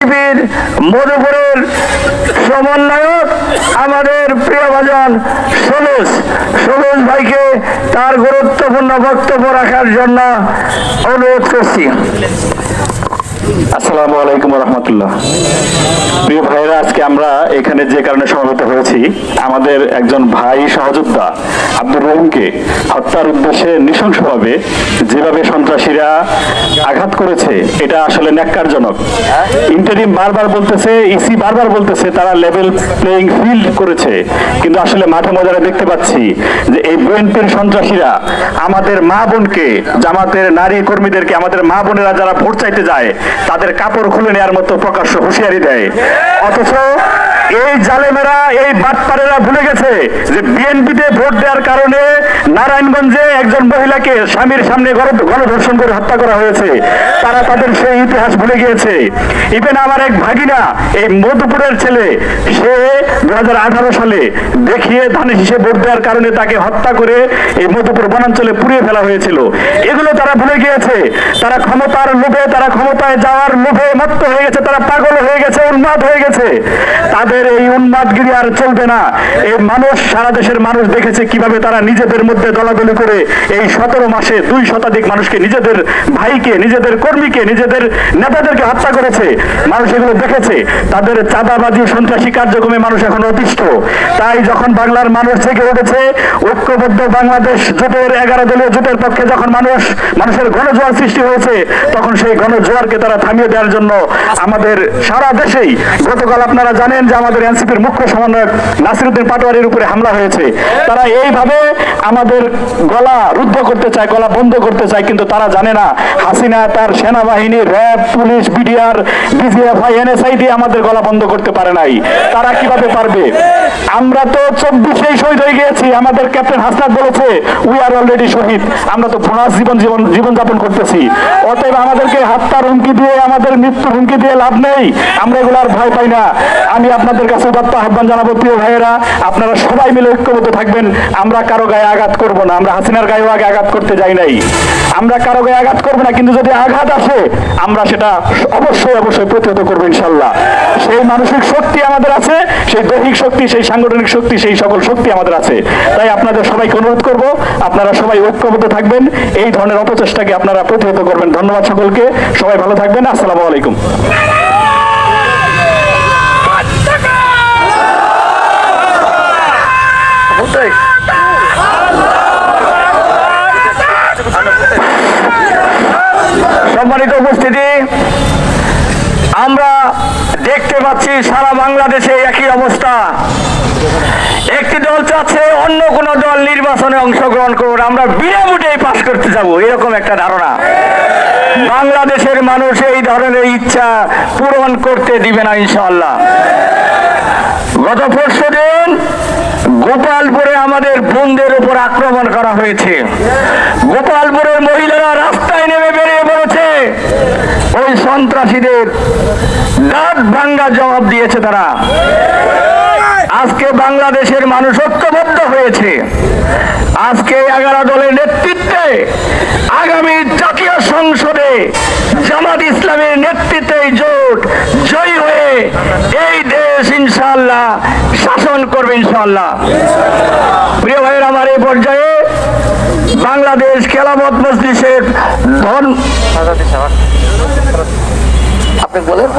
এনসিপির মধুপুরের সমন্বয়ক আমাদের প্রিয়ভাজন সবুজ ভাইকে তার গুরুত্বপূর্ণ বক্তব্য রাখার জন্য অনুরোধ করছি। আসসালামু আলাইকুম রহমতুল্লাহ। প্রিয় ভাইয়েরা, আজকে আমরা এখানে যে কারণে সমবেত হয়েছি, আমাদের একজন ভাই সহযোদ্ধা আব্দুর রহিমকে হত্যার উদ্দেশ্যে নৃশংসভাবে যেভাবে সন্ত্রাসীরা আঘাত করেছে, এটা আসলে ন্যাক্কারজনক। ইন্টারিম বারবার বলতেছে, ইসি বারবার বলতেছে তারা লেভেল প্লেইং ফিল্ড করেছে, কিন্তু আসলে মাঠে ময়দানে দেখতে পাচ্ছি যে এই বিএনপির সন্ত্রাসীরা আমাদের মা বোনকে, জামাতের নারী কর্মীদেরকে, আমাদের মা বোনেরা যারা ভোট চাইতে যায় তাদের কাপড় খুলে নেওয়ার মতো প্রকাশ্য হুঁশিয়ারি দেয়। অথচ এই জালেমেরা, এই বাটপারেরা ভুলে গেছে যে বিএনপিতে ভোট দেওয়ার কারণে নারায়ণগঞ্জে একজন মহিলাকে স্বামীর সামনে গণধর্ষণ করে হত্যা করা হয়েছে। তারা তাদের সেই ইতিহাস ভুলে গিয়েছে। ইভেন আমার এক ভাগিনা, এই মধুপুরের ছেলে, সে 2018 সালে দেখিয়ে ধানে শীষে ভোট দেওয়ার কারণে তাকে হত্যা করে এই মধুপুর বনাঞ্চলে পুড়িয়ে ফেলা হয়েছিল। এগুলো তারা ভুলে গিয়েছে। তারা ক্ষমতার লোভে, তারা ক্ষমতায় যাওয়ার লোভে মত্ত হয়ে গেছে, তারা পাগল হয়ে গেছে, উন্মাদ হয়ে গেছে। তাদের এই উন্মাদগিরি আর চলবে না। এই মানুষ, সারা দেশের মানুষ দেখেছে কিভাবে তারা নিজেদের মধ্যে দলাদলি করে এই 17 মাসে 2 শতাধিক মানুষকে, নিজেদের ভাইকে, নিজেদের কর্মীকে, নিজেদের নেতাদেরকে হত্যা করেছে। মানুষ এগুলো দেখেছে। তাদের চাঁদাবাজি, সন্ত্রাসী কার্যক্রমে মানুষ এখন অতিষ্ঠ। তাই যখন বাংলার মানুষ থেকে উঠেছে, ঐক্যবদ্ধ বাংলাদেশ জোটের 11 দলীয় জোটের পক্ষে যখন মানুষের গণজোয়ার সৃষ্টি হয়েছে, তখন সেই গণজোয়ারকে তারা থামিয়ে দেওয়ার জন্য আমাদের সারা দেশেই, গতকাল আপনারা জানেন যে আমাদের এনসিপির মুখ্য সমন্বয়ক নাসিরউদ্দিন পাটোয়ারির উপরে হামলা হয়েছে। তারা এইভাবে আমাদের গলা রুদ্ধ করতে চায়, গলা বন্ধ করতে চায়, কিন্তু তারা জানে না হাসিনা তার সেনাবাহিনী, RAB, police, BDR, BGFI, NSI দিয়ে আমাদের গলা বন্ধ করতে পারে নাই। তারা কিভাবে পারবে? আমরা তো 24-এই শহীদ হয়ে গিয়েছি। আমাদের ক্যাপ্টেন হাসনাত বলেছে উই আর অলরেডি শহীদ। আমরা তো বোনাস জীবনযাপন করতেছি। অতএব আমাদেরকে হত্যার হুমকি দিয়ে, আমাদের মৃত্যুর হুমকি দিয়ে লাভ নেই। আমরা এগুলো আর ভয় পাই না। আমি আপনাদের কাছে উদাত্ত আহ্বান জানাবো, প্রিয় ভাইয়েরা, আপনারা সবাই মিলে ঐক্যবদ্ধ থাকবেন। আমরা কারো গায়ে আঘাত করব না। আমরা হাসিনার গায়েও আগে আঘাত করতে যাই নাই। আমরা কারো গায়ে আঘাত করবো না, কিন্তু যদি আঘাত আসে আমরা সেটা অবশ্যই প্রতিহত করবো ইনশাল্লাহ। সেই মানসিক শক্তি আমাদের আছে, সেই দৈহিক শক্তি, সেই সাংগঠনিক শক্তি, সেই সকল শক্তি আমাদের আছে। তাই আপনাদের সবাইকে অনুরোধ করব, আপনারা সবাই ঐক্যবদ্ধ থাকবেন, এই ধরনের অপচেষ্টাকে আপনারা প্রতিহত করবেন। ধন্যবাদ সকলকে। সবাই ভালো থাকবেন। আসসালামু আলাইকুম। সম্মানিত উপস্থিতি, আমরা দেখতে পাচ্ছি সারা বাংলাদেশে একই অবস্থা। একটি দল চাচ্ছে অন্য কোন দল নির্বাচনে অংশগ্রহণ করুন, আমরা বিনা ভোটেই পাস করতে যাব, এরকম একটা ধারণা। বাংলাদেশের মানুষ এই ধরনের ইচ্ছা পূরণ করতে দিবে না ইনশাআল্লাহ। গত পরশুদিন গোপালপুরে আমাদের বোনদের উপর আক্রমণ করা হয়েছে। গোপালপুরের মহিলারা রাস্তায় নেমে বেরিয়ে পড়েছে। ওই সন্ত্রাসীদের দাঁত ভাঙ্গা জবাব দিয়েছে তারা। আজকে বাংলাদেশের মানুষ ঐক্যবদ্ধ হয়েছে। আজকে 11 দলের নেতৃত্বে আগামী জাতীয় সংসদে জামাত ইসলামের নেতৃত্বে জোট জয়ী হয়ে এই দেশ ইনশাআল্লাহ শাসন করবে ইনশাআল্লাহ। প্রিয় ভাইয়ের, আমার এই পর্যায়ে বাংলাদেশ খেলাফত মজলিসের আপনি বলেন।